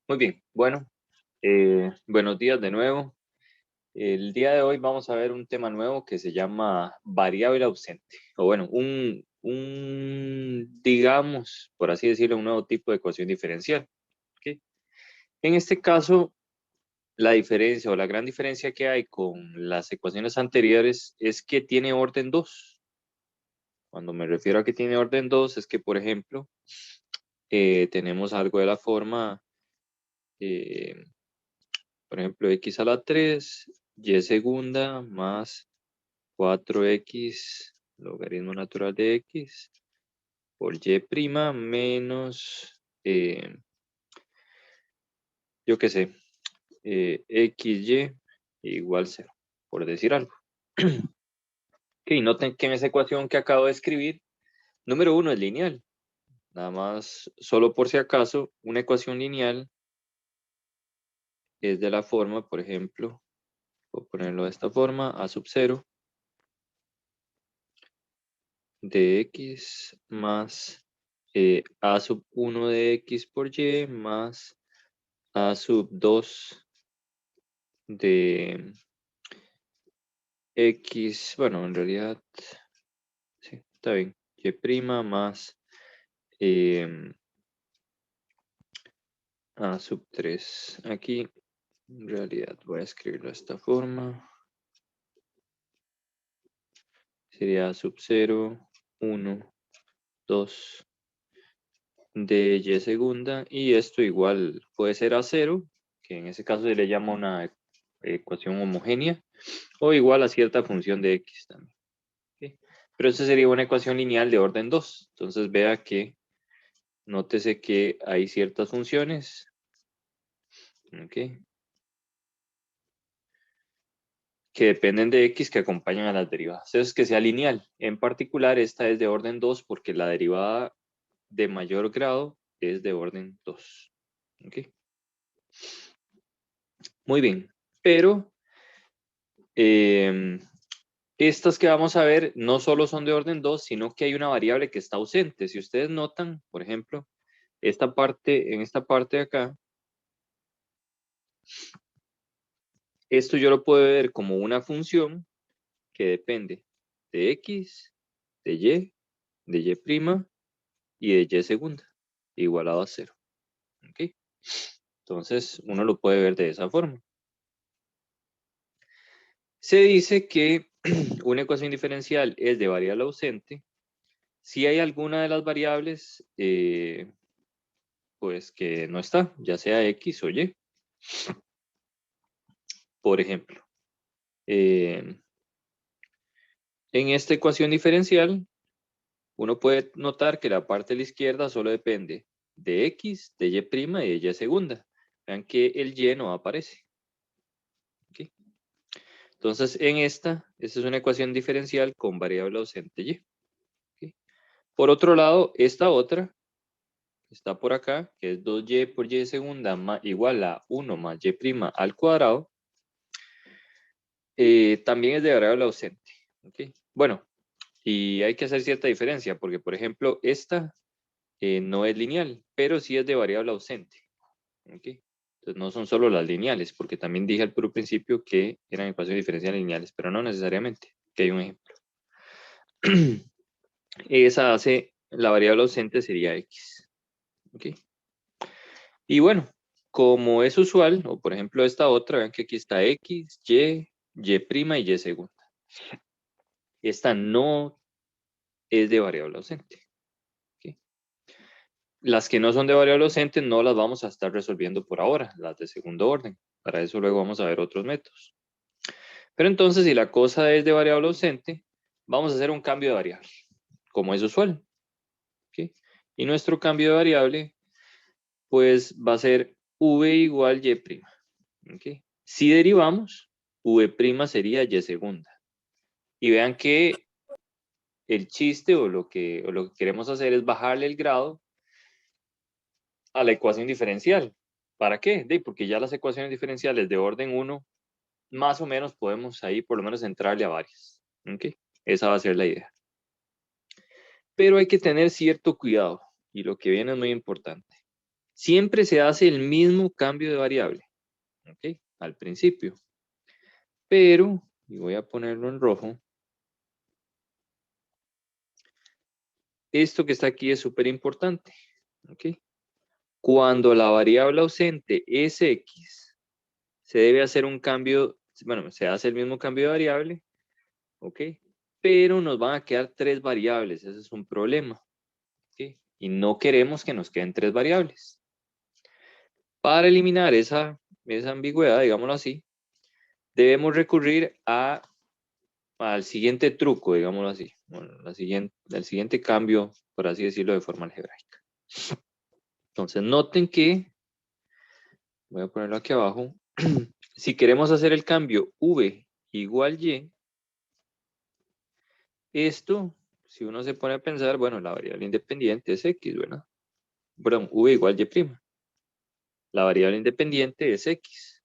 Muy bien, bueno, buenos días de nuevo. El día de hoy vamos a ver un tema nuevo que se llama variable ausente, o bueno, digamos, por así decirlo, un nuevo tipo de ecuación diferencial. ¿Ok? En este caso, la diferencia o la gran diferencia que hay con las ecuaciones anteriores es que tiene orden 2. Cuando me refiero a que tiene orden 2 es que, por ejemplo, tenemos algo de la forma, eh, por ejemplo, x a la 3 y segunda más 4x logaritmo natural de x por y prima menos, yo qué sé, xy igual 0, por decir algo. Ok, noten que en esa ecuación que acabo de escribir, número 1 es lineal. Nada más, solo por si acaso, una ecuación lineal es de la forma, por ejemplo, voy a ponerlo de esta forma, a sub 0 de x más a sub 1 de x por y más a sub 2 de x, bueno, en realidad, sí, está bien, y prima más a sub 3. Aquí, en realidad, voy a escribirlo de esta forma. Sería sub 0, 1, 2 de y segunda, y esto igual puede ser a 0, que en ese caso se le llama una ecuación homogénea, o igual a cierta función de x también. ¿Ok? Pero esta sería una ecuación lineal de orden 2. Entonces vea que, nótese que hay ciertas funciones, ¿ok?, que dependen de x que acompañan a las derivadas. Eso es que sea lineal. En particular, esta es de orden 2 porque la derivada de mayor grado es de orden 2. ¿Ok? Muy bien. Pero estas que vamos a ver no solo son de orden 2, sino que hay una variable que está ausente. Si ustedes notan, por ejemplo, en esta parte de acá, esto yo lo puedo ver como una función que depende de x, de y prima y de y segunda, igualado a 0. ¿Ok? Entonces, uno lo puede ver de esa forma. Se dice que una ecuación diferencial es de variable ausente si hay alguna de las variables, pues que no está, ya sea x o y. Por ejemplo, en esta ecuación diferencial, uno puede notar que la parte de la izquierda solo depende de x, de y prima y de y segunda. Vean que el y no aparece. ¿Ok? Entonces, esta es una ecuación diferencial con variable ausente y. ¿Ok? Por otro lado, esta otra está por acá, que es 2y por y segunda igual a 1 más y prima al cuadrado, también es de variable ausente. ¿Ok? Bueno, y hay que hacer cierta diferencia, porque por ejemplo, esta no es lineal, pero sí es de variable ausente. ¿Ok? Entonces no son solo las lineales, porque también dije al puro principio que eran ecuaciones diferenciales lineales, pero no necesariamente, que hay un ejemplo. Esa hace, la variable ausente sería x. ¿Ok? Y bueno, como es usual, o por ejemplo esta otra, vean que aquí está x, y prima y y segunda. Esta no es de variable ausente. ¿Ok? Las que no son de variable ausente no las vamos a estar resolviendo por ahora, las de segundo orden. Para eso luego vamos a ver otros métodos. Pero entonces, si la cosa es de variable ausente, vamos a hacer un cambio de variable, como es usual. ¿Ok? Y nuestro cambio de variable, pues va a ser v igual y prima. ¿Ok? Si derivamos, v prima sería y segunda. Y vean que el chiste o lo que queremos hacer es bajarle el grado a la ecuación diferencial. ¿Para qué? Porque ya las ecuaciones diferenciales de orden 1, más o menos podemos ahí por lo menos entrarle a varias. ¿Ok? Esa va a ser la idea. Pero hay que tener cierto cuidado y lo que viene es muy importante. siempre se hace el mismo cambio de variable, ¿ok? Al principio. Pero, y voy a ponerlo en rojo, esto que está aquí es súper importante, ¿ok? Cuando la variable ausente es X, se debe hacer un cambio, bueno, se hace el mismo cambio de variable, ¿ok? Pero nos van a quedar 3 variables, ese es un problema, ¿ok? Y no queremos que nos queden 3 variables. Para eliminar esa ambigüedad, digámoslo así, debemos recurrir al siguiente truco, digámoslo así. Bueno, el siguiente cambio, por así decirlo, de forma algebraica. Entonces, noten que, voy a ponerlo aquí abajo, si queremos hacer el cambio v igual y, esto, si uno se pone a pensar, bueno, la variable independiente es x, ¿verdad? Perdón, v igual y'. La variable independiente es x.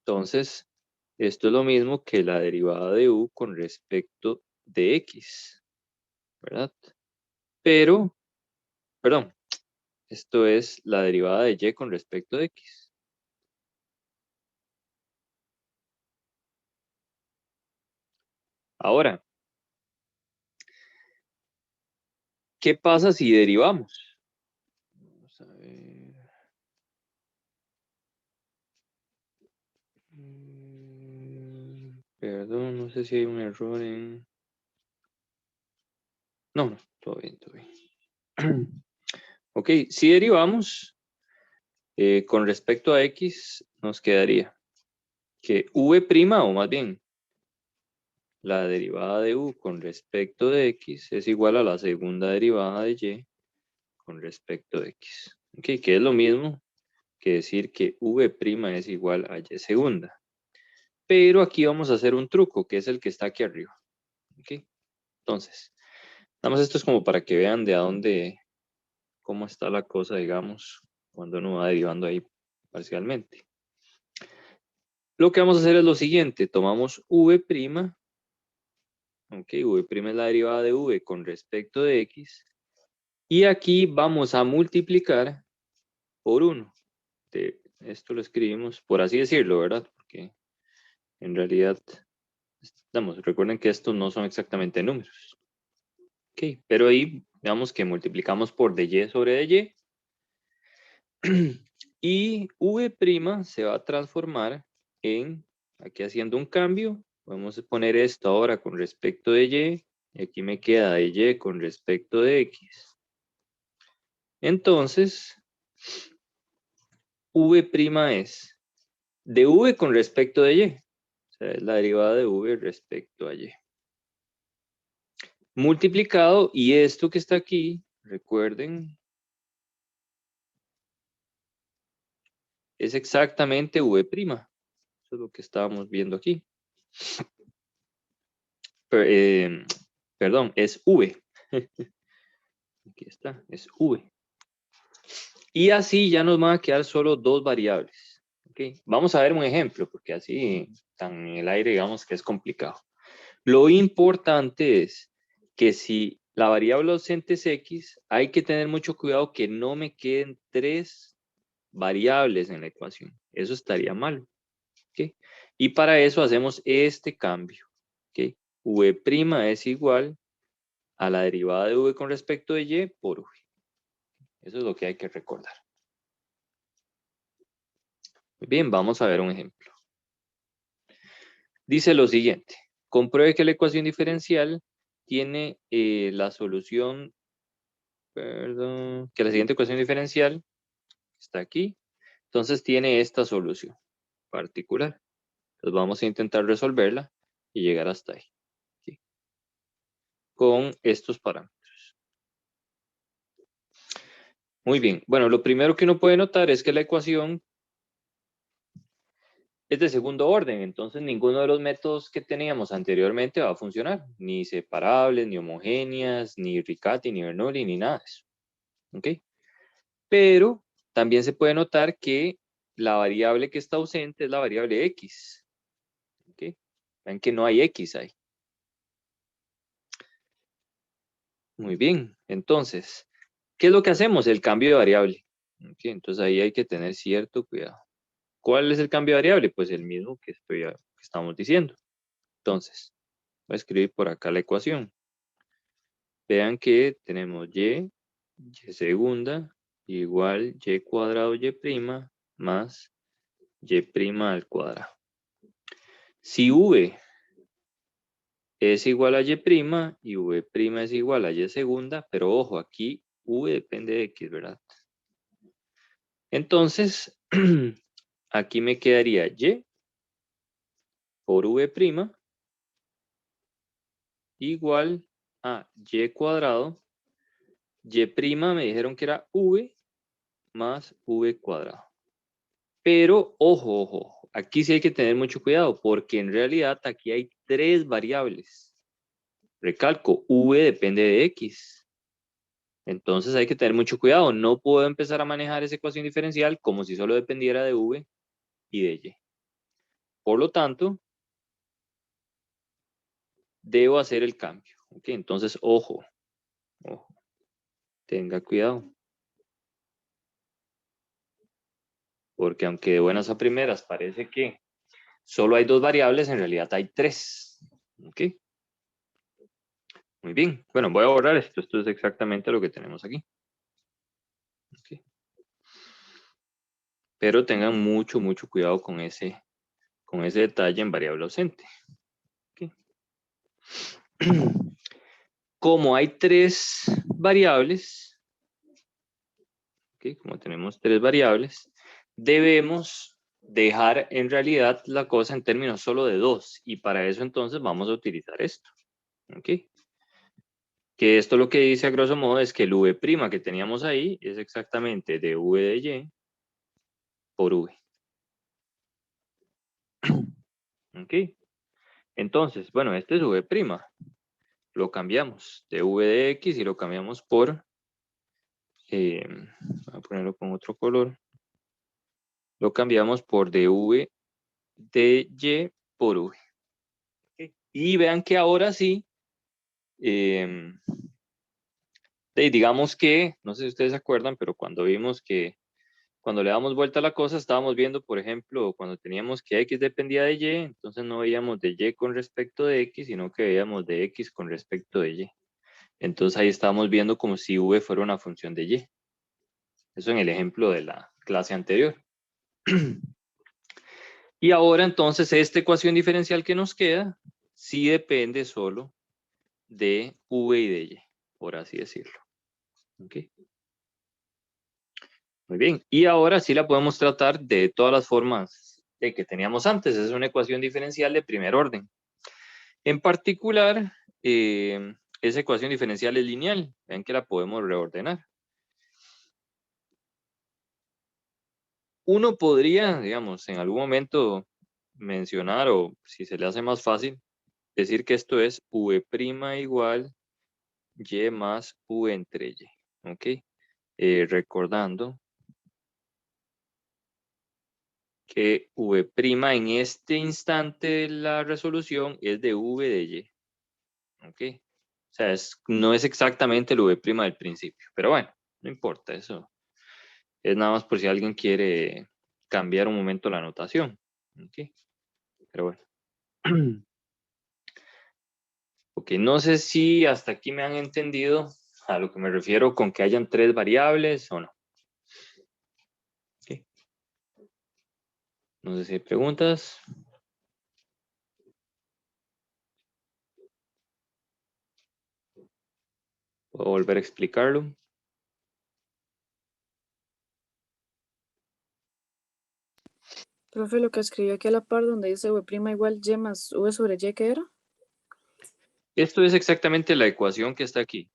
Entonces, esto es lo mismo que la derivada de u con respecto de x, ¿verdad? Pero, perdón, esto es la derivada de y con respecto de x. Ahora, ¿qué pasa si derivamos? Vamos a ver. Perdón, no sé si hay un error en... No, no, todo bien, todo bien. Ok, si derivamos con respecto a x, nos quedaría que v', o más bien, la derivada de u con respecto de x es igual a la segunda derivada de y con respecto de x. Ok, que es lo mismo que decir que v' es igual a y segunda. Pero aquí vamos a hacer un truco, que es el que está aquí arriba. Ok, entonces, nada más esto es como para que vean de a dónde, cómo está la cosa, digamos, cuando uno va derivando ahí parcialmente. Lo que vamos a hacer es lo siguiente, tomamos v', ok, v' es la derivada de v con respecto de x, y aquí vamos a multiplicar por 1. Esto lo escribimos, por así decirlo, ¿verdad? Porque en realidad, recuerden que estos no son exactamente números. Ok, pero ahí, digamos que multiplicamos por dy sobre dy, y v' se va a transformar en, aquí haciendo un cambio, vamos a poner esto ahora con respecto de y aquí me queda de y con respecto de x. Entonces, v' es de v con respecto de y, o sea, es la derivada de v respecto a y. Multiplicado, y esto que está aquí, recuerden, es exactamente v'. Eso es lo que estábamos viendo aquí. Perdón, es v. Aquí está, es v. Y así ya nos van a quedar solo 2 variables. ¿Okay? Vamos a ver un ejemplo, porque así tan en el aire digamos que es complicado. Lo importante es que si la variable ausente es x, hay que tener mucho cuidado que no me queden 3 variables en la ecuación. Eso estaría mal. ¿Okay? Y para eso hacemos este cambio. ¿Okay? V' es igual a la derivada de v con respecto de y por v. Eso es lo que hay que recordar. Muy bien, vamos a ver un ejemplo. Dice lo siguiente. Compruebe que la ecuación diferencial tiene la solución, perdón, que la siguiente ecuación diferencial está aquí. Entonces tiene esta solución particular. Entonces vamos a intentar resolverla y llegar hasta ahí. ¿Sí? Con estos parámetros. Muy bien. Bueno, lo primero que uno puede notar es que la ecuación es de segundo orden, entonces ninguno de los métodos que teníamos anteriormente va a funcionar, ni separables, ni homogéneas, ni Riccati, ni Bernoulli, ni nada de eso. ¿Ok? Pero también se puede notar que la variable que está ausente es la variable x. ¿Ok? Ven que no hay x ahí. Muy bien, entonces, ¿qué es lo que hacemos? El cambio de variable. Ok, entonces ahí hay que tener cierto cuidado. ¿Cuál es el cambio de variable? Pues el mismo que estamos diciendo. Entonces, voy a escribir por acá la ecuación. Vean que tenemos y segunda, igual y cuadrado y prima más y prima al cuadrado. Si v es igual a y prima y v prima es igual a y segunda, pero ojo, aquí v depende de x, ¿verdad? Entonces, aquí me quedaría y por v prima igual a y cuadrado. Y prima me dijeron que era v más v cuadrado. Pero, ojo, ojo, aquí sí hay que tener mucho cuidado porque en realidad aquí hay 3 variables. Recalco, v depende de x. Entonces hay que tener mucho cuidado. No puedo empezar a manejar esa ecuación diferencial como si solo dependiera de v y de y. Por lo tanto, debo hacer el cambio. ¿Ok? Entonces, ojo, ojo, tenga cuidado. Porque aunque de buenas a primeras parece que solo hay 2 variables, en realidad hay 3. ¿Ok? Muy bien. Bueno, voy a borrar esto. Esto es exactamente lo que tenemos aquí. ¿Ok? Pero tengan mucho, mucho cuidado con ese detalle en variable ausente. ¿Ok? Como hay 3 variables, ¿ok? Como tenemos 3 variables, debemos dejar en realidad la cosa en términos solo de 2. Y para eso entonces vamos a utilizar esto. ¿Ok? Que esto lo que dice a grosso modo es que el v' que teníamos ahí es exactamente de v de y por v. ¿Ok? Entonces, bueno, este es v'. Lo cambiamos de v de x y lo cambiamos por, voy a ponerlo con otro color, lo cambiamos por dv de y por v. ¿Ok? Y vean que ahora sí, digamos que, no sé si ustedes se acuerdan, pero cuando vimos que cuando le damos vuelta a la cosa, estábamos viendo, por ejemplo, cuando teníamos que x dependía de y, entonces no veíamos de y con respecto de x, sino que veíamos de x con respecto de y. Entonces ahí estábamos viendo como si v fuera una función de y. Eso en el ejemplo de la clase anterior. Y ahora entonces esta ecuación diferencial que nos queda, sí depende solo de v y de y, por así decirlo. ¿Ok? Muy bien. Y ahora sí la podemos tratar de todas las formas de que teníamos antes. Es una ecuación diferencial de primer orden. En particular, esa ecuación diferencial es lineal. Ven que la podemos reordenar. Uno podría, digamos, en algún momento mencionar, o si se le hace más fácil, decir que esto es v' igual y más v entre y. ¿Ok? Recordando que v' en este instante de la resolución es de v de y. ¿Ok? O sea, no es exactamente el v' del principio, pero bueno, no importa, eso es nada más por si alguien quiere cambiar un momento la notación. ¿Ok? Pero bueno. Ok, no sé si hasta aquí me han entendido a lo que me refiero con que hayan 3 variables o no. Ok. No sé si hay preguntas. ¿Puedo volver a explicarlo? Profe, lo que escribió aquí a la par donde dice v' igual y más v sobre y, ¿qué era? Esto es exactamente la ecuación que está aquí.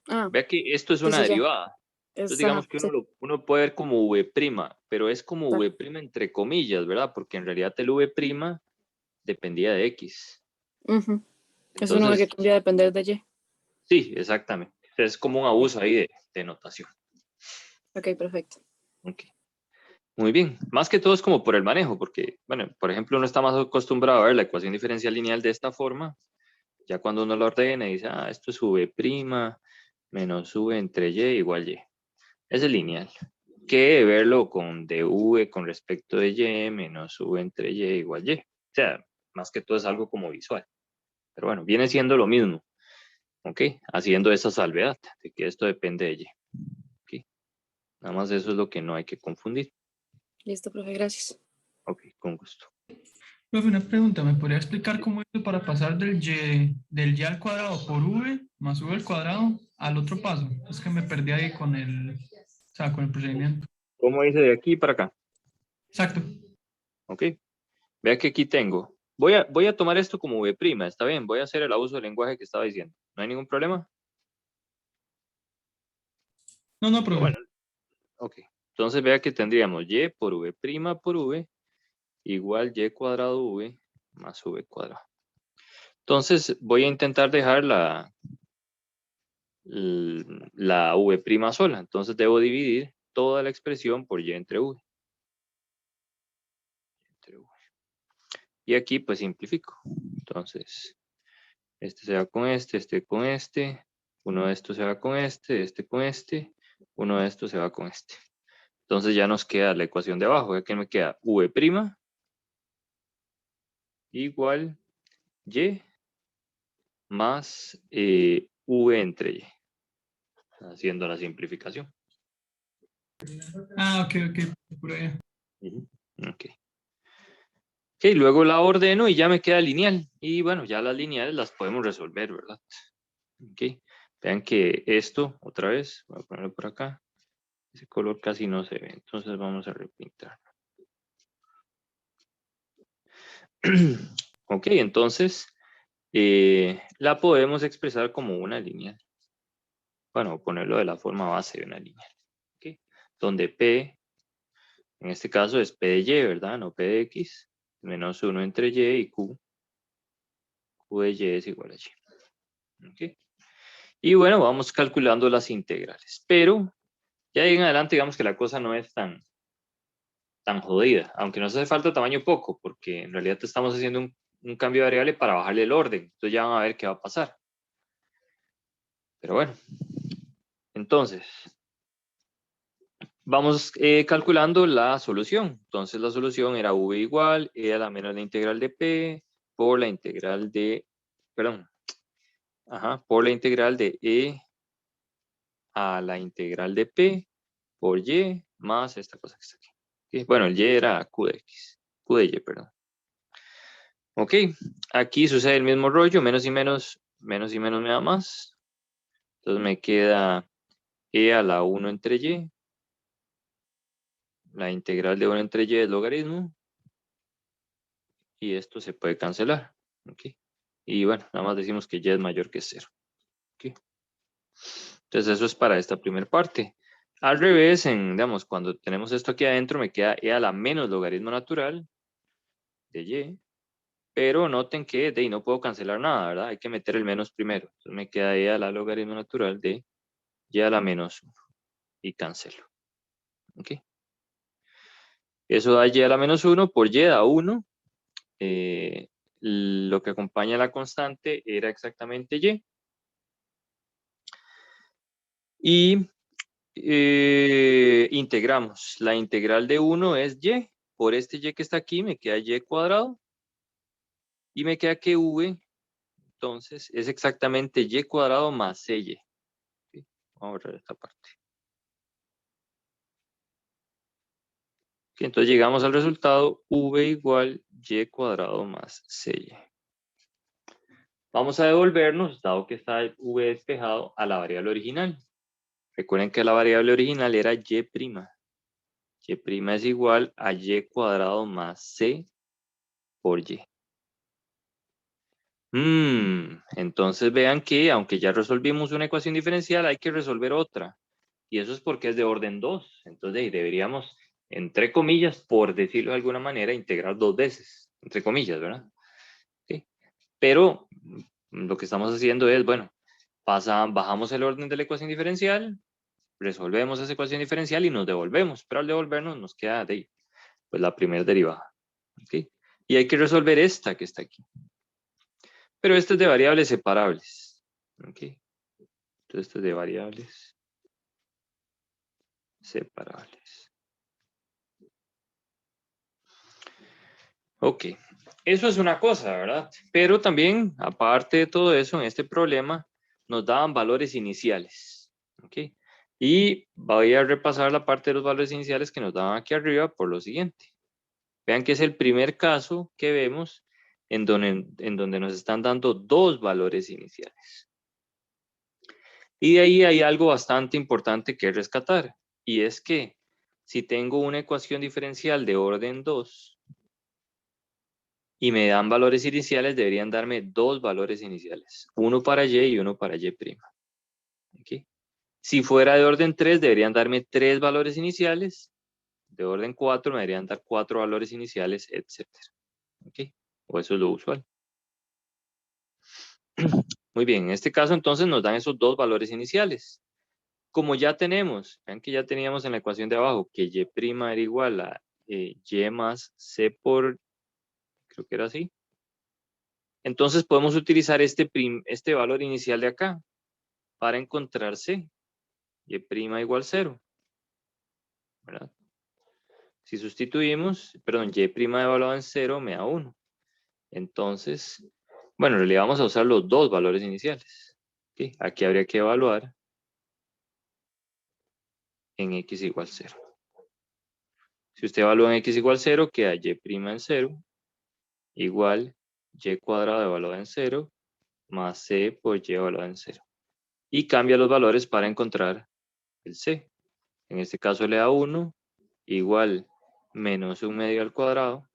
Ah, Vea que esto es sí, una sí, ya. derivada. Entonces digamos Ajá, que sí, uno puede ver como v', pero es como está. v' entre comillas, ¿verdad? Porque en realidad el v' dependía de x. Ujú. Es uno que Entonces, cambia a depender de y. sí, exactamente. Es como un abuso ahí de notación. Ok, perfecto. Ok. Muy bien. Más que todo es como por el manejo, porque, bueno, por ejemplo, uno está más acostumbrado a ver la ecuación diferencial lineal de esta forma. Ya cuando uno lo ordena y dice, esto es v' menos v entre y igual y. Ese es lineal. Que verlo con dv con respecto de y menos v entre y igual y. O sea, más que todo es algo como visual. Pero bueno, viene siendo lo mismo. ¿Ok? Haciendo esa salvedad de que esto depende de y. ¿Ok? Nada más eso es lo que no hay que confundir. Listo, profe, gracias. Ok, con gusto. Profe, una pregunta, ¿me podría explicar cómo es para pasar del y al cuadrado por v más v al cuadrado al otro paso? Es que me perdí ahí con con el procedimiento. ¿Cómo dice de aquí para acá? Exacto. ¿Ok? Vea que aquí tengo. Voy a tomar esto como v', está bien. Voy a hacer el abuso del lenguaje que estaba diciendo. ¿No hay ningún problema? No, no, O profe. bueno, ok. Entonces vea que tendríamos y por v' por v igual y cuadrado v más v cuadrado. Entonces voy a intentar dejar la v' sola. Entonces debo dividir toda la expresión por y entre v. Y aquí pues simplifico. Entonces, este se va con este con este. Uno de estos se va con este con este. Uno de estos se va con este. Entonces ya nos queda la ecuación de abajo. Aquí me queda v' igual y más v entre y. Haciendo la simplificación. Ah, ok, por ahí. Ujú. Ok. Ok, luego la ordeno y ya me queda lineal. Y bueno, ya las lineales las podemos resolver, ¿verdad? Ok. Vean que esto, otra vez, voy a ponerlo por acá. Ese color casi no se ve, entonces vamos a repintar. Ok, entonces la podemos expresar como una lineal. Bueno, ponerlo de la forma base de una lineal. Okay. Donde P, en este caso es P de Y, ¿verdad? No P de X. Menos 1 entre Y y Q. Q de Y es igual a Y. Okay. Y bueno, vamos calculando las integrales. Pero ya ahí en adelante digamos que la cosa no es tan jodida. Aunque nos hace falta tamaño poco, porque en realidad estamos haciendo un cambio de variable para bajarle el orden. Entonces ya van a ver qué va a pasar. Pero bueno, entonces, vamos calculando la solución. Entonces la solución era v igual e a la menos la integral de p por la integral de, perdón, por la integral de e a la integral de p por y más esta cosa que está aquí. ¿Okay? Bueno, el y era q de x, q de y, perdón. Ok, aquí sucede el mismo rollo, menos y menos me da más. Entonces me queda e a la 1 entre y. La integral de 1 entre y es logaritmo. Y esto se puede cancelar. Okay. Y bueno, nada más decimos que y es mayor que 0. Okay. Entonces eso es para esta primera parte. Al revés, digamos, cuando tenemos esto aquí adentro, me queda e a la menos logaritmo natural de y. Pero noten que de ahí no puedo cancelar nada, ¿verdad? Hay que meter el menos primero. Entonces me queda e a la logaritmo natural de y a la menos 1. Y cancelo. ¿Ok? Eso da y a la menos 1 por y da 1. Lo que acompaña a la constante era exactamente y. Y integramos. La integral de 1 es y. Por este y que está aquí me queda y cuadrado. Y me queda que v, entonces, es exactamente y cuadrado más y. ¿Okay? Vamos a ver esta parte. Entonces llegamos al resultado v igual y cuadrado más y. Vamos a devolvernos, dado que está el v despejado, a la variable original. Recuerden que la variable original era y'. Y' es igual a y cuadrado más c por y. Entonces vean que aunque ya resolvimos una ecuación diferencial, hay que resolver otra. Y eso es porque es de orden 2. Entonces ahí deberíamos, entre comillas, por decirlo de alguna manera, integrar 2 veces. Entre comillas, ¿verdad? ¿Sí? Pero lo que estamos haciendo es, bueno, bajamos el orden de la ecuación diferencial, resolvemos esa ecuación diferencial y nos devolvemos. Pero al devolvernos nos queda de ahí, pues la primera derivada. ¿Okay? Y hay que resolver esta que está aquí. Pero esto es de variables separables. ¿Okay? Entonces esto es de variables separables. Ok, eso es una cosa, ¿verdad? Pero también, aparte de todo eso, en este problema nos daban valores iniciales. Ok, y voy a repasar la parte de los valores iniciales que nos daban aquí arriba por lo siguiente. Vean que es el primer caso que vemos en donde nos están dando dos valores iniciales. Y de ahí hay algo bastante importante que rescatar, y es que si tengo una ecuación diferencial de orden 2 y me dan valores iniciales, deberían darme dos valores iniciales, uno para y y uno para y'. ¿Okay? Si fuera de orden 3, deberían darme tres valores iniciales, de orden 4 me deberían dar cuatro valores iniciales, etc. ¿Okay? O eso es lo usual. Muy bien, en este caso entonces nos dan esos dos valores iniciales. Como ya tenemos, vean que ya teníamos en la ecuación de abajo que y' era igual a y más c por, creo que era así. Entonces podemos utilizar este valor inicial de acá para encontrar c, y' igual 0, ¿verdad? Si sustituimos, perdón, y' evaluado en 0 me da 1. Entonces, bueno, en realidad vamos a usar los dos valores iniciales. ¿Okay? Aquí habría que evaluar en x igual 0. Si usted evalúa en x igual 0, queda y' en 0 igual y cuadrado evaluado en 0 más c por y evaluado en 0. Y cambia los valores para encontrar el c. En este caso le da 1 igual menos 1 medio al cuadrado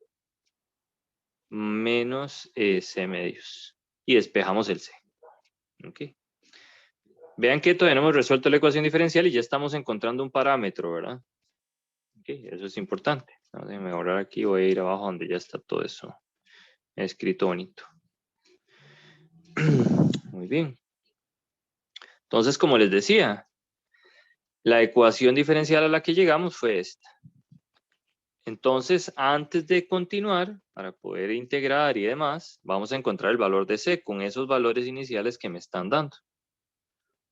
menos c medios. Y despejamos el c. ¿Okay? Vean que todavía no hemos resuelto la ecuación diferencial y ya estamos encontrando un parámetro, ¿verdad? ¿Okay? Eso es importante. Déjenme borrar aquí, voy a ir abajo donde ya está todo eso escrito bonito. Muy bien. Entonces, como les decía, la ecuación diferencial a la que llegamos fue esta. Entonces, antes de continuar, para poder integrar y demás, vamos a encontrar el valor de c con esos valores iniciales que me están dando.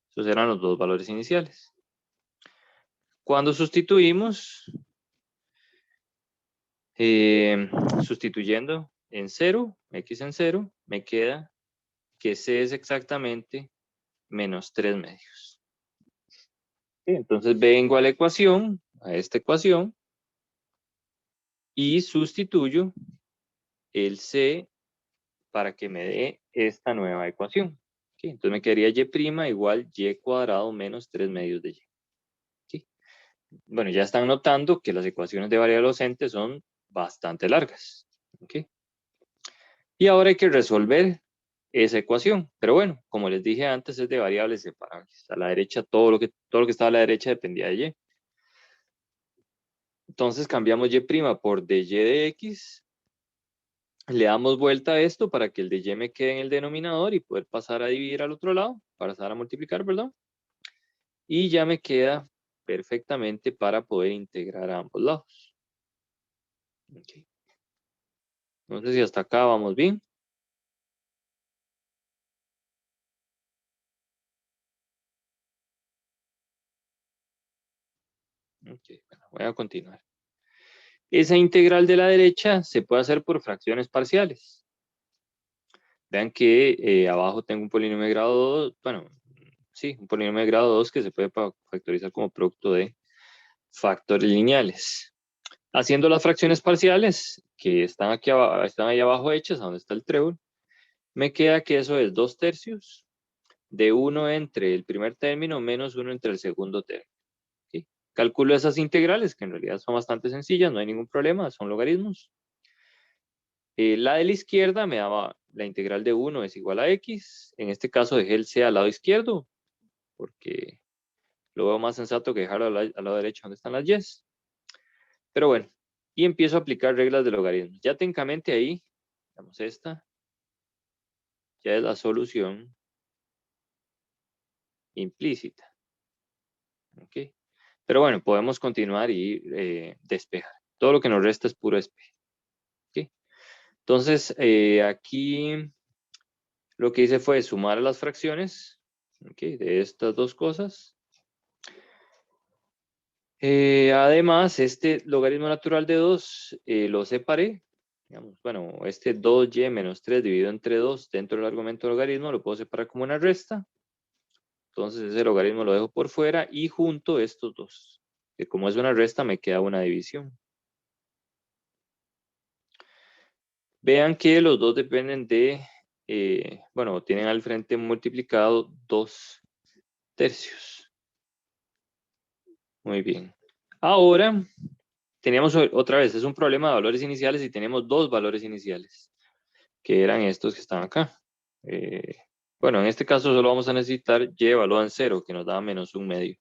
Esos eran los dos valores iniciales. Cuando sustituimos, sustituyendo en 0, x en 0, me queda que c es exactamente menos 3 medios. Entonces vengo a la ecuación, a esta ecuación, y sustituyo el c para que me dé esta nueva ecuación. ¿Okay? Entonces me quedaría y' igual y cuadrado menos 3 medios de y. ¿Okay? Bueno, ya están notando que las ecuaciones de variable docente son bastante largas. ¿Okay? Y ahora hay que resolver esa ecuación. Pero bueno, como les dije antes, es de variables separables. A la derecha, todo lo que estaba a la derecha dependía de y. Entonces cambiamos y' por dy de x. Le damos vuelta a esto para que el de y me quede en el denominador y poder pasar a dividir al otro lado, pasar a multiplicar, perdón. Y ya me queda perfectamente para poder integrar a ambos lados. Okay. No sé si hasta acá vamos bien. Okay, bueno, voy a continuar. Esa integral de la derecha se puede hacer por fracciones parciales. Vean que abajo tengo un polinomio de grado 2, bueno, sí, un polinomio de grado 2 que se puede factorizar como producto de factores lineales. Haciendo las fracciones parciales, que están aquí abajo, están ahí abajo hechas, donde está el trébol, me queda que eso es 2/3 de 1 entre el primer término menos 1 entre el segundo término. ¿Okay? Calculo esas integrales, que en realidad son bastante sencillas, no hay ningún problema, son logaritmos. La de la izquierda me daba la integral de 1 es igual a x. En este caso dejé el c al lado izquierdo, porque lo veo más sensato que dejarlo al lado derecho donde están las y's. Pero bueno, y empiezo a aplicar reglas de logaritmos. Ya técnicamente ahí, digamos esta, ya es la solución implícita. ¿Okay? Pero bueno, podemos continuar y despejar. Todo lo que nos resta es puro despeje. ¿Okay? Entonces, aquí lo que hice fue sumar las fracciones, ¿okay?, de estas dos cosas. Además, este logaritmo natural de 2 lo separé. Digamos, bueno, este 2y menos 3 dividido entre 2 dentro del argumento de logaritmo lo puedo separar como una resta. Entonces ese logaritmo lo dejo por fuera y junto estos dos. Que como es una resta me queda una división. Vean que los dos dependen de, bueno, tienen al frente multiplicado 2 tercios. Muy bien. Ahora, teníamos otra vez, es un problema de valores iniciales y tenemos dos valores iniciales, que eran estos que están acá. Bueno, en este caso solo vamos a necesitar y evaluado en 0, que nos da menos 1/2.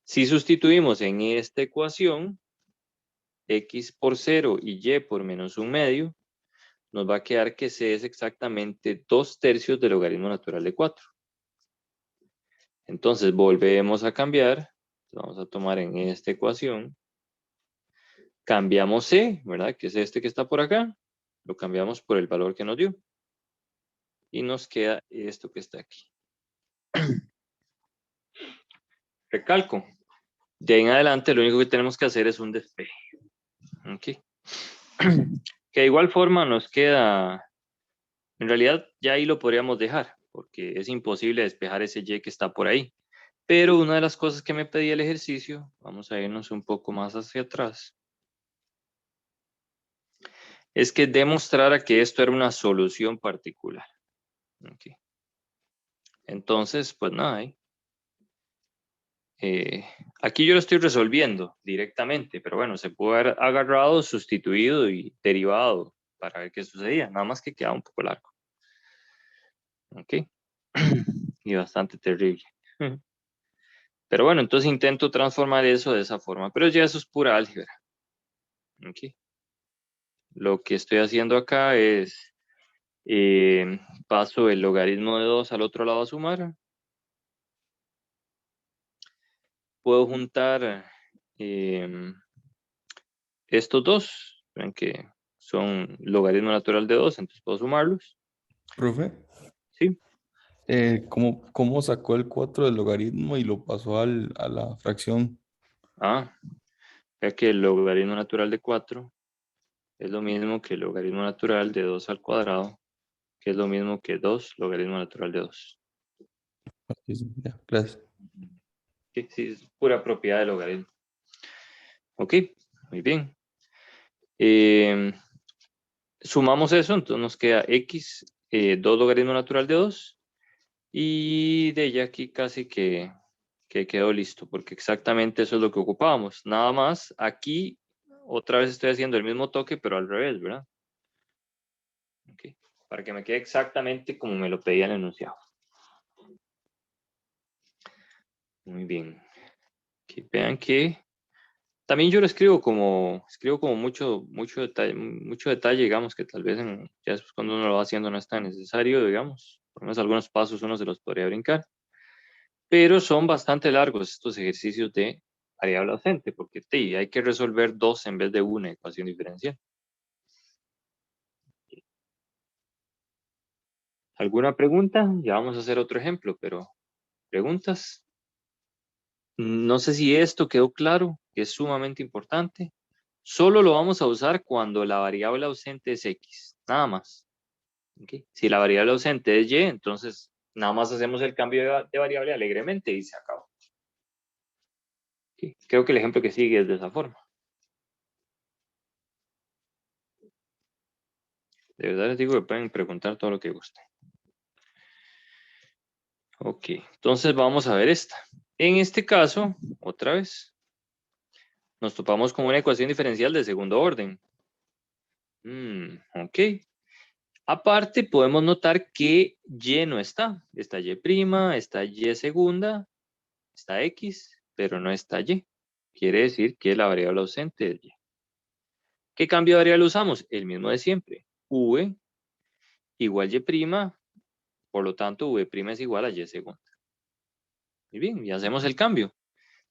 Si sustituimos en esta ecuación, x por 0 y y por menos 1/2, nos va a quedar que c es exactamente 2 tercios del logaritmo natural de 4. Entonces volvemos a cambiar, vamos a tomar en esta ecuación, cambiamos c, ¿verdad? Que es este que está por acá, lo cambiamos por el valor que nos dio. Y nos queda esto que está aquí. Recalco, de ahí en adelante lo único que tenemos que hacer es un despeje. ¿Ok? Que de igual forma nos queda, en realidad ya ahí lo podríamos dejar, porque es imposible despejar ese y que está por ahí. Pero una de las cosas que me pedía el ejercicio, vamos a irnos un poco más hacia atrás, es que demostrara que esto era una solución particular. ¿Ok? Entonces, pues nada, aquí yo lo estoy resolviendo directamente, pero bueno, se pudo haber agarrado, sustituido y derivado para ver qué sucedía, nada más que queda un poco largo. ¿Ok? Y bastante terrible. Pero bueno, entonces intento transformar eso de esa forma, pero ya eso es pura álgebra. ¿Ok? Lo que estoy haciendo acá es, paso el logaritmo de 2 al otro lado a sumar. Puedo juntar estos dos, ven que son logaritmo natural de 2, entonces puedo sumarlos. Profe, Sí. ¿cómo sacó el 4 del logaritmo y lo pasó a la fracción? Ya que el logaritmo natural de 4 es lo mismo que el logaritmo natural de 2 al cuadrado, que es lo mismo que 2 logaritmo natural de 2. Sí, sí, ya, gracias. Sí, sí, es pura propiedad del logaritmo. Ok, muy bien. Sumamos eso, entonces nos queda x, 2 logaritmo natural de 2, y de ya aquí casi que quedó listo, porque exactamente eso es lo que ocupábamos. Nada más, aquí otra vez estoy haciendo el mismo toque, pero al revés, ¿verdad? Okay. Para que me quede exactamente como me lo pedía el enunciado. Muy bien. Aquí vean que también yo lo escribo como mucho detalle, digamos, que tal vez ya después cuando uno lo va haciendo no es tan necesario, digamos. Por lo menos algunos pasos uno se los podría brincar. Pero son bastante largos estos ejercicios de variable ausente, porque hay que resolver dos en vez de una ecuación diferencial. ¿Alguna pregunta? Ya vamos a hacer otro ejemplo, pero ¿preguntas? No sé si esto quedó claro, que es sumamente importante. Solo lo vamos a usar cuando la variable ausente es X, nada más. ¿Okay? Si la variable ausente es Y, entonces nada más hacemos el cambio de variable alegremente y se acabó. ¿Okay? Creo que el ejemplo que sigue es de esa forma. De verdad les digo que pueden preguntar todo lo que gusten. Ok, entonces vamos a ver esta. En este caso, otra vez, nos topamos con una ecuación diferencial de segundo orden. Ok. Aparte, podemos notar que Y no está. Está Y', está Y segunda, está X, pero no está Y. Quiere decir que la variable ausente es Y. ¿Qué cambio de variable usamos? El mismo de siempre. V igual Y', por lo tanto, V' es igual a Y segunda. Muy bien, y hacemos el cambio.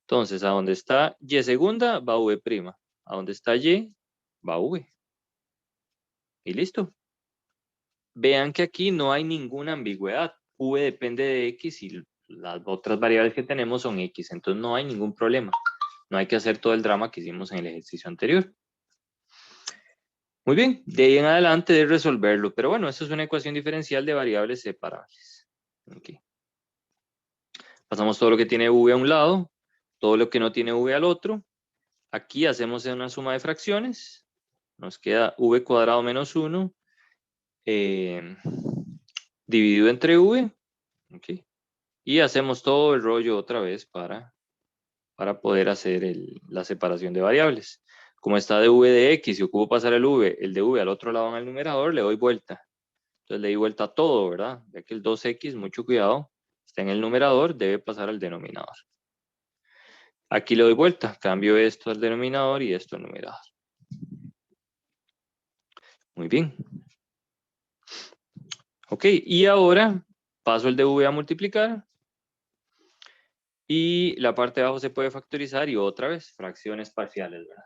Entonces, a donde está Y segunda, va V'. A donde está Y, va V. Y listo. Vean que aquí no hay ninguna ambigüedad. V depende de X y las otras variables que tenemos son X. Entonces, no hay ningún problema. No hay que hacer todo el drama que hicimos en el ejercicio anterior. Muy bien, de ahí en adelante de resolverlo. Pero bueno, eso es una ecuación diferencial de variables separables. Okay. Pasamos todo lo que tiene v a un lado, todo lo que no tiene v al otro. Aquí hacemos una suma de fracciones. Nos queda v cuadrado menos 1 dividido entre v. Okay. Y hacemos todo el rollo otra vez para poder hacer la separación de variables. Como está de v de x y ocupo pasar el de v al otro lado en el numerador, le doy vuelta. Entonces le di vuelta a todo, ¿verdad? Ya que el 2x, mucho cuidado, está en el numerador, debe pasar al denominador. Aquí le doy vuelta, cambio esto al denominador y esto al numerador. Muy bien. Ok, y ahora paso el de v a multiplicar. Y la parte de abajo se puede factorizar y otra vez, fracciones parciales, ¿verdad?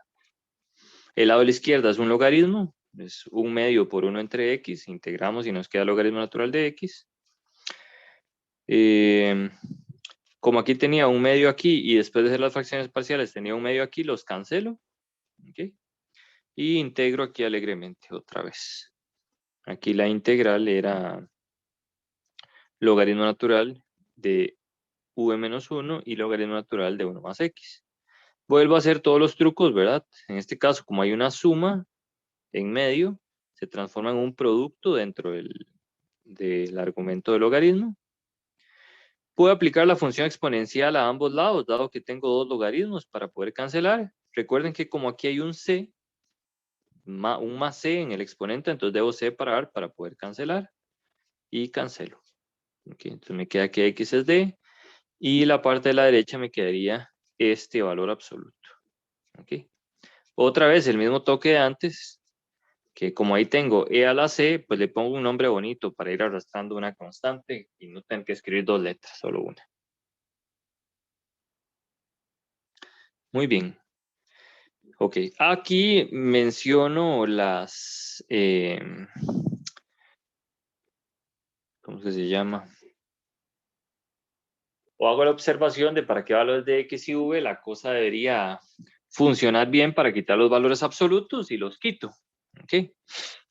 El lado de la izquierda es un logaritmo, es 1/2 por 1 entre x, integramos y nos queda el logaritmo natural de x. Como aquí tenía 1/2 aquí y después de hacer las fracciones parciales tenía 1/2 aquí, los cancelo. ¿Okay? Y integro aquí alegremente otra vez. Aquí la integral era logaritmo natural de v menos 1 y logaritmo natural de 1 más x. Vuelvo a hacer todos los trucos, ¿verdad? En este caso, como hay una suma en medio, se transforma en un producto dentro del argumento del logaritmo. Puedo aplicar la función exponencial a ambos lados, dado que tengo dos logaritmos para poder cancelar. Recuerden que como aquí hay un c, un más c en el exponente, entonces debo separar para poder cancelar. Y cancelo. Okay, entonces me queda que x es d. Y la parte de la derecha me quedaría este valor absoluto. Okay. Otra vez el mismo toque de antes, que como ahí tengo e a la c, pues le pongo un nombre bonito para ir arrastrando una constante y no tener que escribir dos letras, solo una. Muy bien. Ok, aquí menciono las, ¿cómo se llama? O hago la observación de para qué valores de x y v la cosa debería funcionar bien para quitar los valores absolutos y los quito. Ok,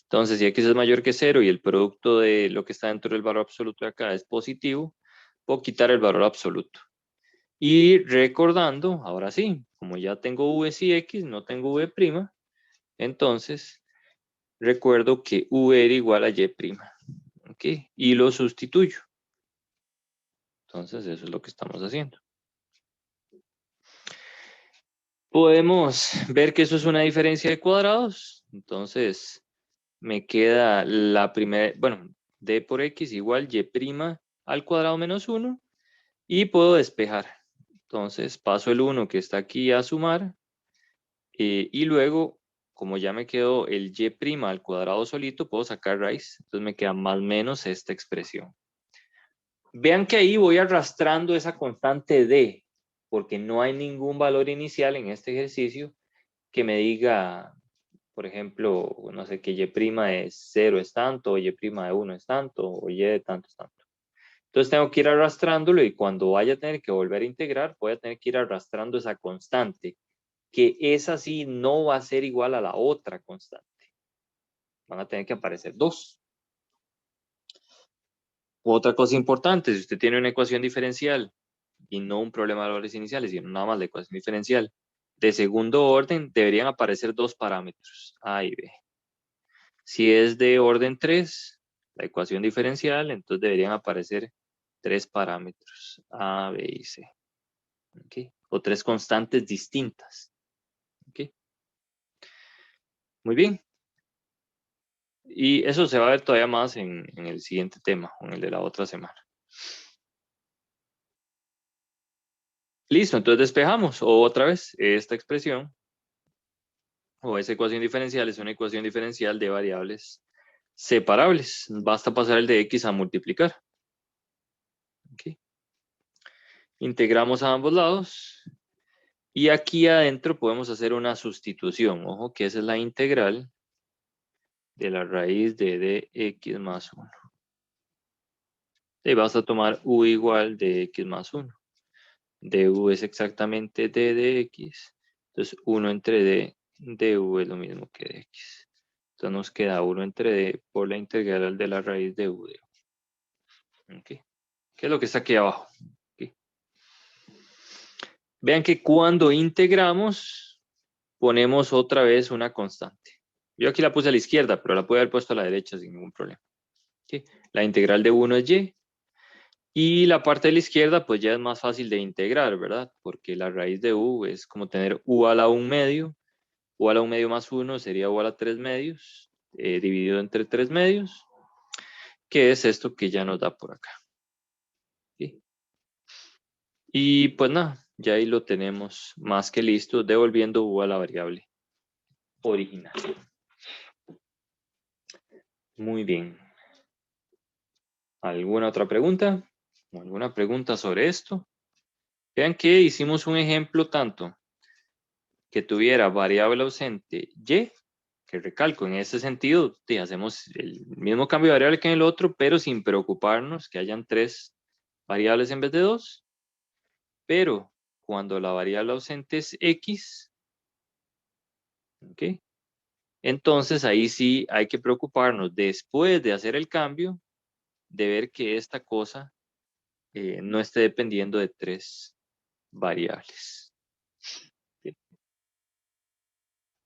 entonces si x es mayor que 0 y el producto de lo que está dentro del valor absoluto de acá es positivo, puedo quitar el valor absoluto. Y recordando, ahora sí, como ya tengo v y x, no tengo v', entonces recuerdo que v era igual a y', ¿ok? Y lo sustituyo. Entonces eso es lo que estamos haciendo. Podemos ver que eso es una diferencia de cuadrados. Entonces me queda la primera, bueno, d por x igual y' al cuadrado menos 1. Y puedo despejar. Entonces paso el 1 que está aquí a sumar. Y luego, como ya me quedó el y' al cuadrado solito, puedo sacar raíz. Entonces me queda más o menos esta expresión. Vean que ahí voy arrastrando esa constante d, porque no hay ningún valor inicial en este ejercicio que me diga, por ejemplo, no sé, que y' de 0 es tanto, o y' de 1 es tanto, o y de tanto es tanto. Entonces tengo que ir arrastrándolo y cuando vaya a tener que volver a integrar, voy a tener que ir arrastrando esa constante, que esa sí no va a ser igual a la otra constante. Van a tener que aparecer dos. Otra cosa importante, si usted tiene una ecuación diferencial y no un problema de valores iniciales, sino nada más la ecuación diferencial de segundo orden, deberían aparecer dos parámetros, A y B. Si es de orden 3, la ecuación diferencial, entonces deberían aparecer tres parámetros, A, B y C. ¿Okay? O tres constantes distintas. ¿Okay? Muy bien. Y eso se va a ver todavía más en el siguiente tema, o en el de la otra semana. Listo, entonces despejamos otra vez esta expresión, o esa ecuación diferencial es una ecuación diferencial de variables separables. Basta pasar el de x a multiplicar. ¿Okay? Integramos a ambos lados. Y aquí adentro podemos hacer una sustitución. Ojo que esa es la integral de la raíz de dx más 1. Y vas a tomar u igual de x más 1. du es exactamente d de x Entonces 1 entre D de U es lo mismo que de X. Entonces nos queda 1 entre D por la integral de la raíz de U de U. ¿Okay? ¿Qué es lo que está aquí abajo? ¿Okay? Vean que cuando integramos, ponemos otra vez una constante. Yo aquí la puse a la izquierda, pero la puedo haber puesto a la derecha sin ningún problema. ¿Okay? La integral de 1 es Y. Y la parte de la izquierda, pues ya es más fácil de integrar, ¿verdad? Porque la raíz de U es como tener U a la 1 medio. U a la 1 medio más 1 sería U a la 3 medios, dividido entre 3 medios, que es esto que ya nos da por acá. ¿Sí? Y pues nada, ya ahí lo tenemos más que listo, devolviendo U a la variable original. Muy bien. ¿Alguna otra pregunta? ¿Alguna pregunta sobre esto? Vean que hicimos un ejemplo tanto que tuviera variable ausente Y, que recalco, en ese sentido, hacemos el mismo cambio de variable que en el otro, pero sin preocuparnos que hayan 3 variables en vez de 2. Pero cuando la variable ausente es X, ¿ok? Entonces ahí sí hay que preocuparnos después de hacer el cambio de ver que esta cosa no esté dependiendo de 3 variables. ¿Sí?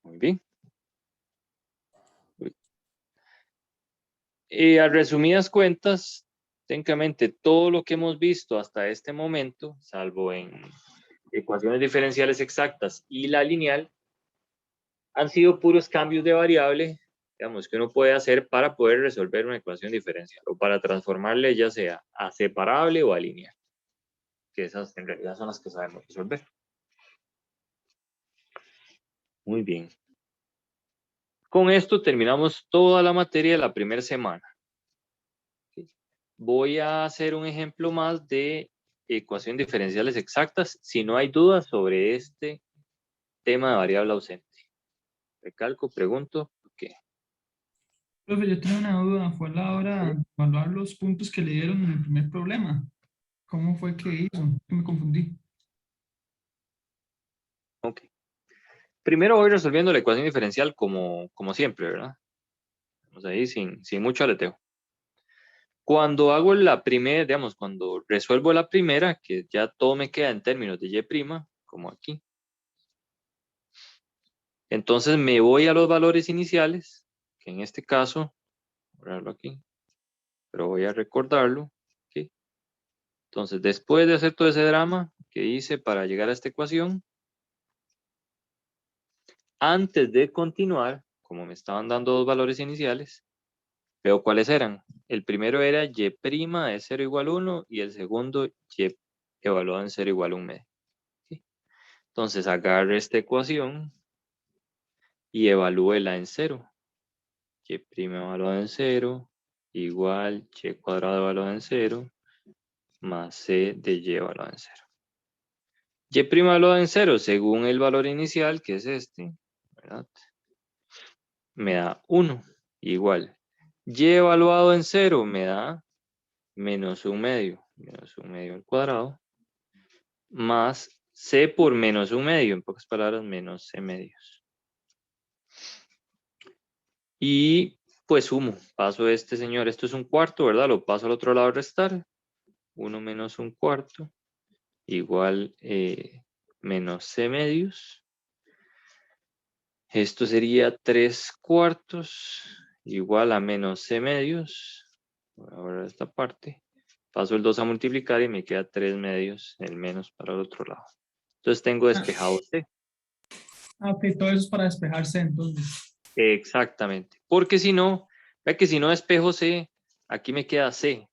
Muy bien. A resumidas cuentas, técnicamente todo lo que hemos visto hasta este momento, salvo en ecuaciones diferenciales exactas y la lineal, han sido puros cambios de variable, digamos, que uno puede hacer para poder resolver una ecuación diferencial o para transformarle ya sea a separable o a lineal, que esas en realidad son las que sabemos resolver. Muy bien. Con esto terminamos toda la materia de la primera semana. Voy a hacer un ejemplo más de ecuaciones diferenciales exactas, si no hay dudas sobre este tema de variable ausente. Recalco, pregunto, ¿qué? Profe, yo tengo una duda. Fue a la hora de evaluar los puntos que le dieron en el primer problema. ¿Cómo fue que hizo? Que me confundí. Ok. Primero voy resolviendo la ecuación diferencial como siempre, ¿verdad? Vamos ahí sin mucho aleteo. Cuando hago la primera, digamos, cuando resuelvo la primera, que ya todo me queda en términos de Y', como aquí. Entonces me voy a los valores iniciales, que en este caso, voy a verlo aquí, pero voy a recordarlo. ¿Okay? Entonces, después de hacer todo ese drama que hice para llegar a esta ecuación, antes de continuar, como me estaban dando dos valores iniciales, veo cuáles eran. El primero era Y' de 0 igual a 1 y el segundo Y evaluado en 0 igual a 1 medio. ¿Okay? Entonces, agarre esta ecuación y evalúela en 0. Y' evaluado en 0 igual Y cuadrado evaluado en 0 más C de Y evaluado en 0. Y' evaluado en 0 según el valor inicial, que es este, ¿verdad? Me da 1, igual. Y evaluado en 0 me da menos 1 medio al cuadrado, más C por menos 1 medio, en pocas palabras, menos C medios. Y pues sumo, paso este señor, esto es un cuarto, ¿verdad? Lo paso al otro lado a restar. 1 menos 1 cuarto, igual menos C medios. Esto sería 3 cuartos, igual a menos C medios. Ahora esta parte. Paso el 2 a multiplicar y me queda 3 medios, el menos para el otro lado. Entonces tengo despejado C. Ok, todo eso es para despejarse entonces. Exactamente. Porque si no, ve que si no despejo C, aquí me queda C.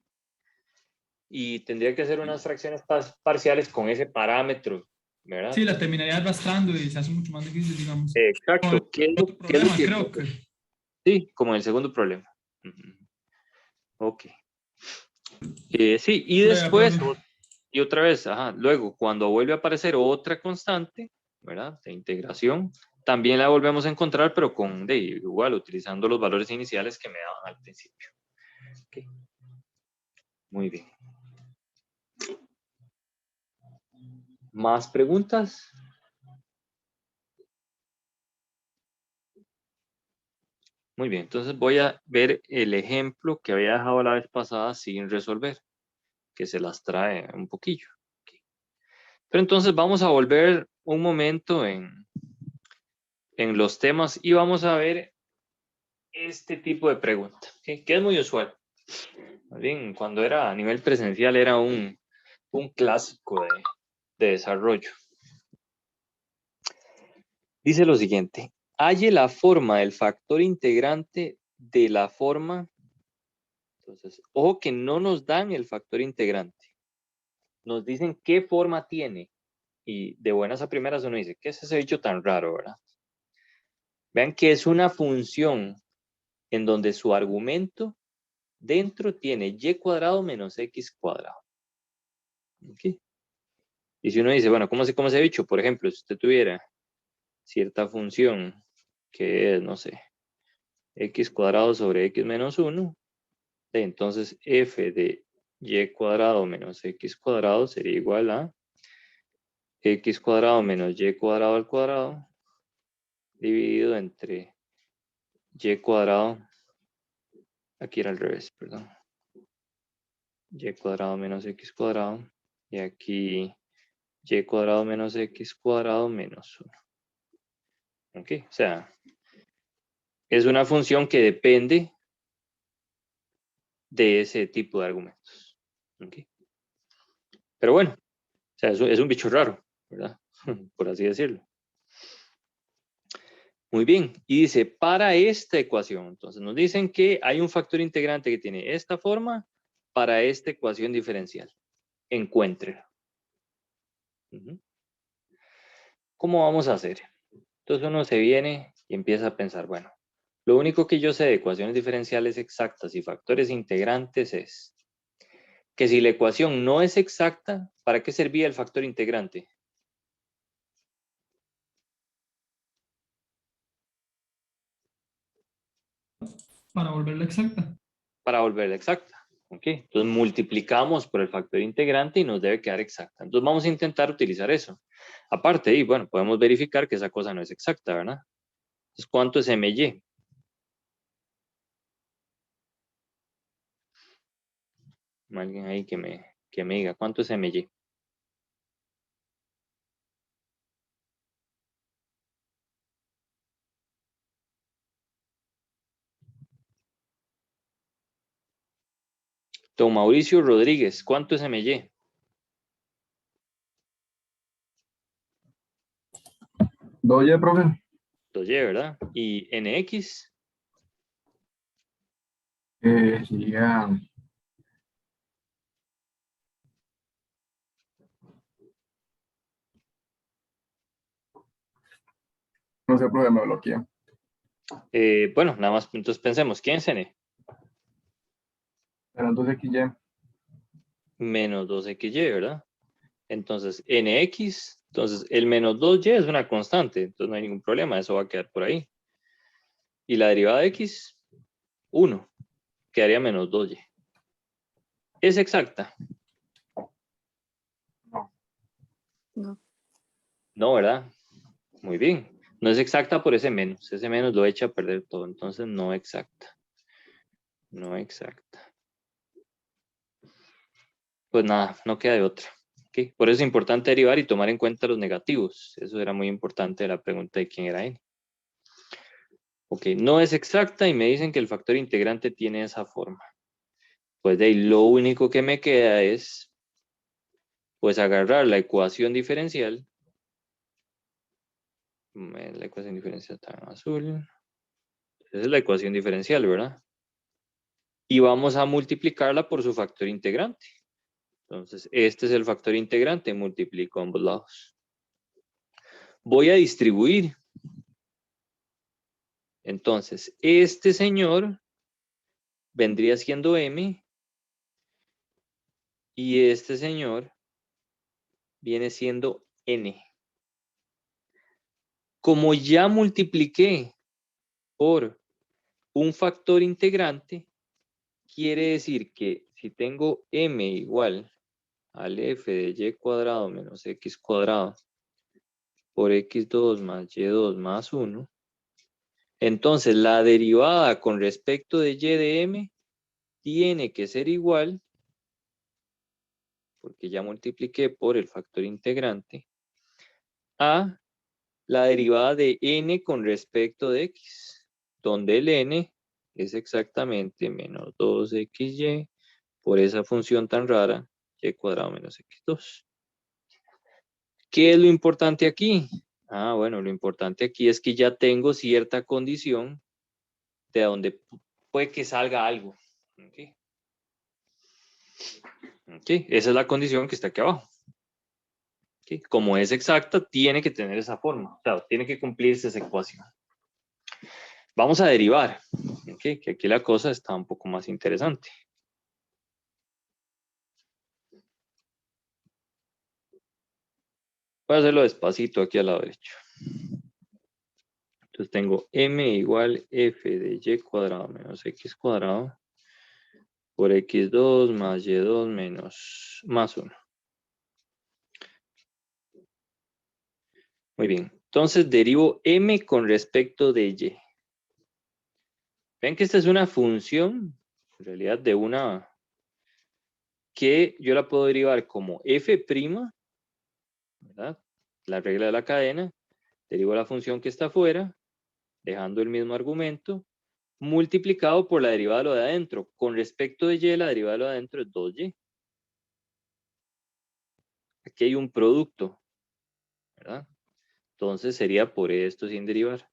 Y tendría que hacer unas fracciones parciales con ese parámetro, ¿verdad? Sí, la terminaría arrastrando y se hace mucho más difícil, digamos. Exacto. ¿Qué es Otro lo problema, que creo que. Sí, como en el segundo problema. Ok. Sí, y Prueba, después, profe. y otra vez, luego, cuando vuelve a aparecer otra constante, ¿verdad? De integración, también la volvemos a encontrar, pero igual, utilizando los valores iniciales que me daban al principio. Okay. Muy bien. ¿Más preguntas? Muy bien, entonces voy a ver el ejemplo que había dejado la vez pasada sin resolver, que se las trae un poquillo. Ok. Pero entonces vamos a volver un momento en los temas y vamos a ver este tipo de pregunta, ¿ok? Que es muy usual. Más bien, cuando era a nivel presencial era un clásico de desarrollo. Dice lo siguiente, halle la forma del factor integrante de la forma. Entonces, ojo que no nos dan el factor integrante. Nos dicen qué forma tiene. Y de buenas a primeras uno dice, ¿qué es ese bicho tan raro, verdad? Vean que es una función en donde su argumento dentro tiene y cuadrado menos x cuadrado. ¿Okay? Y si uno dice, bueno, ¿cómo se ha dicho? Por ejemplo, si usted tuviera cierta función que es, no sé, x cuadrado sobre x menos 1, entonces f de y cuadrado menos x cuadrado sería igual a x cuadrado menos y cuadrado al cuadrado dividido entre y cuadrado, aquí era al revés, perdón, y cuadrado menos x cuadrado, y aquí y cuadrado menos x cuadrado menos 1. ¿Ok? O sea, es una función que depende de ese tipo de argumentos. ¿Ok? Pero bueno, o sea, es un bicho raro, ¿verdad? Por así decirlo. Muy bien, y dice, para esta ecuación, entonces nos dicen que hay un factor integrante que tiene esta forma para esta ecuación diferencial. Encuéntrelo. ¿Cómo vamos a hacer? Entonces uno se viene y empieza a pensar, bueno, lo único que yo sé de ecuaciones diferenciales exactas y factores integrantes es que si la ecuación no es exacta, ¿para qué servía el factor integrante? Para volverla exacta. Para volverla exacta. ¿Ok? Entonces multiplicamos por el factor integrante y nos debe quedar exacta. Entonces vamos a intentar utilizar eso. Aparte, y bueno, podemos verificar que esa cosa no es exacta, ¿verdad? Entonces, ¿cuánto es MY? Alguien ahí que me diga, ¿cuánto es MY? Don Mauricio Rodríguez, ¿cuánto es MY? 2Y, profe. 2Y, ¿verdad? ¿Y NX? Sería. No sé, profe, me bloquea. Bueno, nada más, entonces pensemos, ¿quién es N? Pero entonces XY. Menos 2XY, ¿verdad? Entonces, NX, entonces el menos 2Y es una constante, entonces no hay ningún problema, eso va a quedar por ahí. Y la derivada de X, 1, quedaría menos 2Y. ¿Es exacta? No. No, ¿verdad? Muy bien. No es exacta por ese menos lo echa a perder todo, entonces no exacta. No exacta. Pues nada, no queda de otra. ¿Okay? Por eso es importante derivar y tomar en cuenta los negativos. Eso era muy importante de la pregunta de quién era N. Ok, no es exacta y me dicen que el factor integrante tiene esa forma. Pues de ahí lo único que me queda es pues agarrar la ecuación diferencial. La ecuación diferencial está en azul. Esa es la ecuación diferencial, ¿verdad? Y vamos a multiplicarla por su factor integrante. Entonces, este es el factor integrante, multiplico ambos lados. Voy a distribuir. Entonces, este señor vendría siendo M y este señor viene siendo N. Como ya multipliqué por un factor integrante, quiere decir que si tengo M igual al F de Y cuadrado menos X cuadrado por X2 más Y2 más 1, Entonces, la derivada con respecto de y de m tiene que ser igual, porque ya multipliqué por el factor integrante, a la derivada de n con respecto de x, donde el n es exactamente menos 2xy por esa función tan rara, y cuadrado menos x2. ¿Qué es lo importante aquí? Bueno, lo importante aquí es que ya tengo cierta condición de donde puede que salga algo. ¿Okay? Okay, esa es la condición que está aquí abajo. Okay, como es exacta, tiene que tener esa forma. O sea, tiene que cumplirse esa ecuación. Vamos a derivar. Okay, que aquí la cosa está un poco más interesante. Voy a hacerlo despacito aquí al lado derecho. Entonces tengo m igual f de y cuadrado menos x cuadrado por x2 más y2 menos más 1. Muy bien. Entonces derivo m con respecto de y. Ven que esta es una función, en realidad de una, que yo la puedo derivar como f', ¿verdad? La regla de la cadena, derivo la función que está afuera, dejando el mismo argumento, multiplicado por la derivada de lo de adentro. Con respecto de y, la derivada de lo de adentro es 2y. Aquí hay un producto, ¿verdad? Entonces sería por esto sin derivar.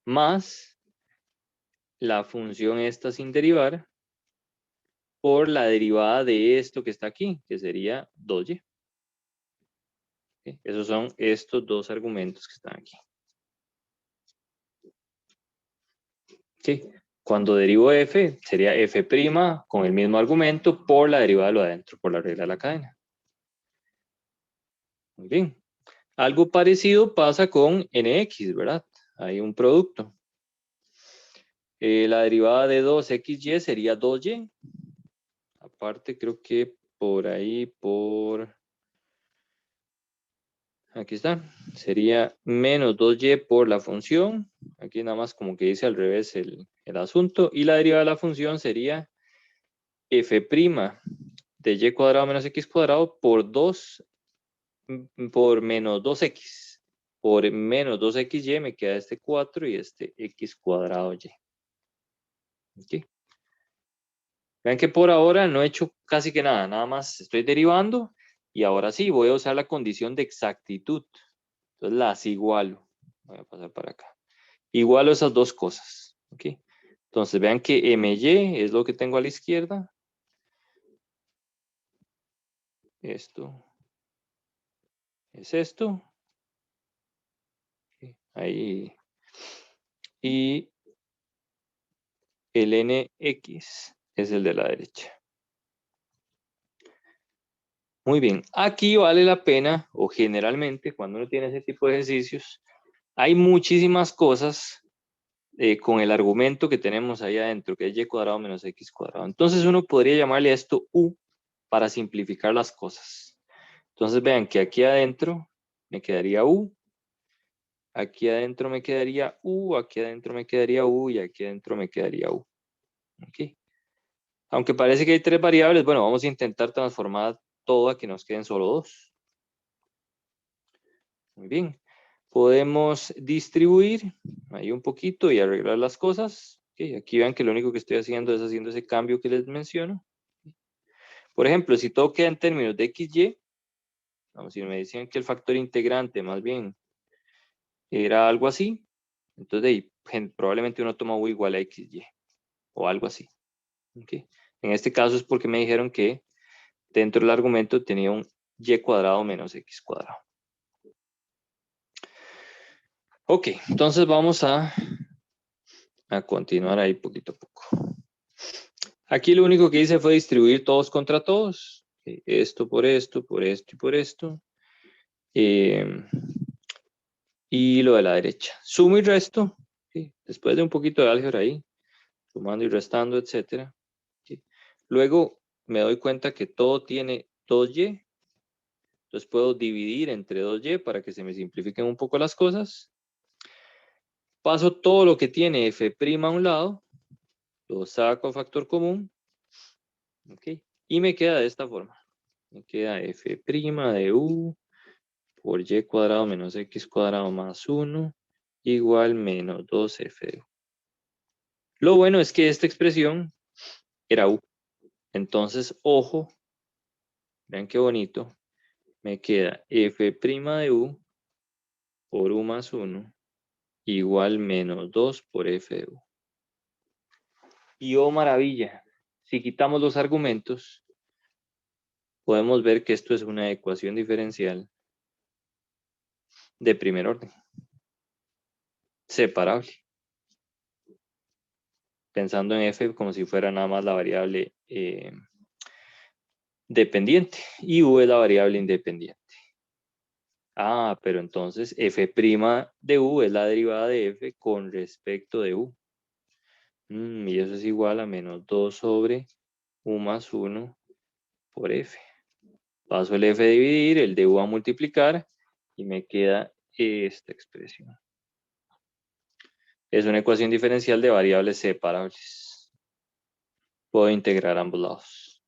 Más la función esta sin derivar por la derivada de esto que está aquí, que sería 2y. ¿Okay? Esos son estos dos argumentos que están aquí. ¿Okay? Cuando derivo f, sería f' con el mismo argumento por la derivada de lo de adentro, por la regla de la cadena. Muy bien. Algo parecido pasa con nx, ¿verdad? Hay un producto. La derivada de 2xy sería 2y. Aparte, creo que por ahí, aquí está. Sería menos 2y por la función. Aquí nada más como que dice al revés el asunto. Y la derivada de la función sería f' de y cuadrado menos x cuadrado por 2 por menos 2x. Por menos 2xy me queda este 4 y este x cuadrado y. ¿Okay? Vean que por ahora no he hecho casi que nada, nada más estoy derivando y ahora sí voy a usar la condición de exactitud. Entonces las igualo. Voy a pasar para acá. Igualo esas dos cosas. ¿Okay? Entonces vean que my es lo que tengo a la izquierda. Esto es esto. Okay. Ahí. Y el nx es el de la derecha. Muy bien, aquí vale la pena, o generalmente cuando uno tiene ese tipo de ejercicios, hay muchísimas cosas con el argumento que tenemos ahí adentro, que es y cuadrado menos x cuadrado. Entonces uno podría llamarle a esto u para simplificar las cosas. Entonces vean que aquí adentro me quedaría u, aquí adentro me quedaría u, aquí adentro me quedaría u y aquí adentro me quedaría u. ¿Okay? Aunque parece que hay tres variables, bueno, vamos a intentar transformar todo a que nos queden solo dos. Muy bien. Podemos distribuir ahí un poquito y arreglar las cosas. Okay, aquí vean que lo único que estoy haciendo es haciendo ese cambio que les menciono. Por ejemplo, si todo queda en términos de xy, vamos, si me decían que el factor integrante más bien era algo así, entonces ahí, probablemente uno toma u igual a xy o algo así. Okay. En este caso es porque me dijeron que dentro del argumento tenía un y cuadrado menos x cuadrado. Ok, entonces vamos a continuar ahí poquito a poco. Aquí lo único que hice fue distribuir todos contra todos. Esto por esto, por esto y por esto. Y lo de la derecha. Sumo y resto. Después de un poquito de álgebra ahí. Sumando y restando, etc. Luego me doy cuenta que todo tiene 2y. Entonces Entonces puedo dividir entre 2y para que se me simplifiquen un poco las cosas. Paso todo lo que tiene f' a un lado, lo saco a factor común, ¿ok? Y me queda de esta forma. Me queda f' de u por y cuadrado menos x cuadrado más 1 igual menos 2f de u. Lo bueno es que esta expresión era u. Entonces, ojo, vean qué bonito. Me queda f' de u por u más 1 igual menos 2 por f de u. Y oh maravilla, si quitamos los argumentos, podemos ver que esto es una ecuación diferencial de primer orden, separable. Pensando en f como si fuera nada más la variable dependiente y u es la variable independiente. Ah, pero entonces f' de u es la derivada de f con respecto de u. Y eso es igual a menos 2 sobre u más 1 por f. Paso el f a dividir, el de u a multiplicar y me queda esta expresión. Es una ecuación diferencial de variables separables. Puedo integrar ambos lados.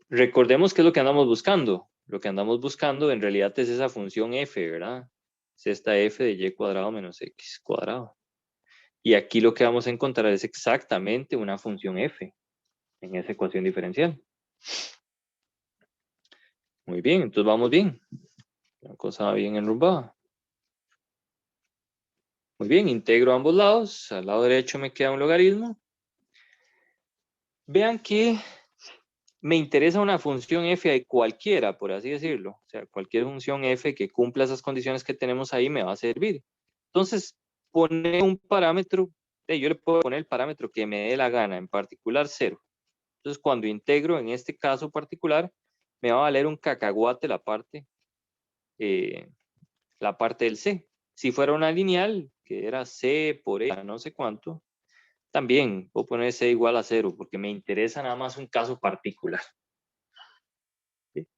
Recordemos qué es lo que andamos buscando. Lo que andamos buscando en realidad es esa función f, ¿verdad? Es esta f de y cuadrado menos x cuadrado. Y aquí lo que vamos a encontrar es exactamente una función f en esa ecuación diferencial. Muy bien, entonces vamos bien. La cosa va bien enrumbada. Muy bien, integro ambos lados. Al lado derecho me queda un logaritmo. Vean que me interesa una función f de cualquiera, por así decirlo. O sea, cualquier función f que cumpla esas condiciones que tenemos ahí me va a servir. Entonces, poner un parámetro, yo le puedo poner el parámetro que me dé la gana, en particular 0. Entonces, cuando integro en este caso particular, me va a valer un cacahuate la parte del c. Si fuera una lineal, que era c por e, no sé cuánto, también puedo poner c igual a 0, porque me interesa nada más un caso particular. ¿Sí?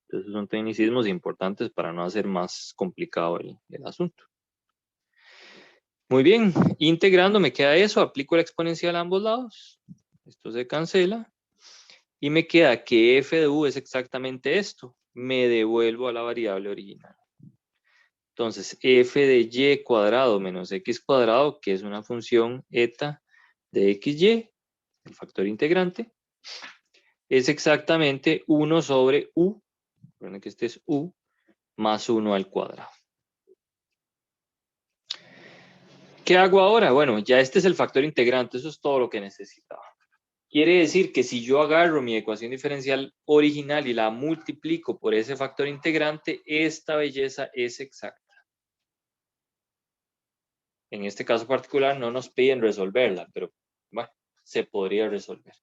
Entonces son tecnicismos importantes para no hacer más complicado el asunto. Muy bien, integrando me queda eso, aplico la exponencial a ambos lados. Esto se cancela. Y me queda que f de u es exactamente esto. Me devuelvo a la variable original. Entonces, f de y cuadrado menos x cuadrado, que es una función eta de xy, el factor integrante, es exactamente 1 sobre u, recuerden que este es u, más 1 al cuadrado. ¿Qué hago ahora? Bueno, ya este es el factor integrante, eso es todo lo que necesitaba. Quiere decir que si yo agarro mi ecuación diferencial original y la multiplico por ese factor integrante, esta belleza es exacta. En este caso particular no nos piden resolverla, pero bueno, se podría resolver.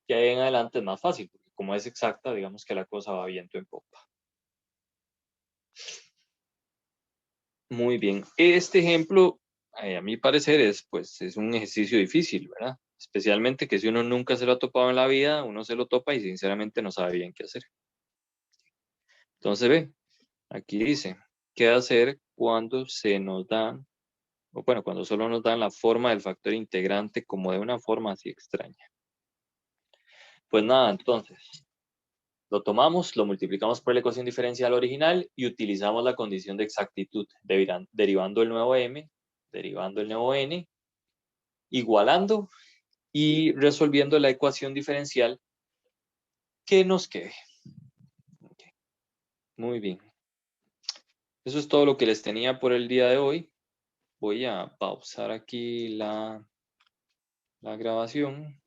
Y ahí en adelante es más fácil, porque como es exacta, digamos que la cosa va viento en popa. Muy bien. Este ejemplo, a mi parecer, es un ejercicio difícil, ¿verdad? Especialmente que si uno nunca se lo ha topado en la vida, uno se lo topa y sinceramente no sabe bien qué hacer. Entonces, ve, aquí dice, ¿qué hacer cuando se nos dan, o bueno, cuando solo nos dan la forma del factor integrante como de una forma así extraña? Pues nada, entonces, lo tomamos, lo multiplicamos por la ecuación diferencial original y utilizamos la condición de exactitud, derivando el nuevo m, derivando el nuevo n, igualando y resolviendo la ecuación diferencial que nos quede. Okay. Muy bien. Eso es todo lo que les tenía por el día de hoy. Voy a pausar aquí la grabación.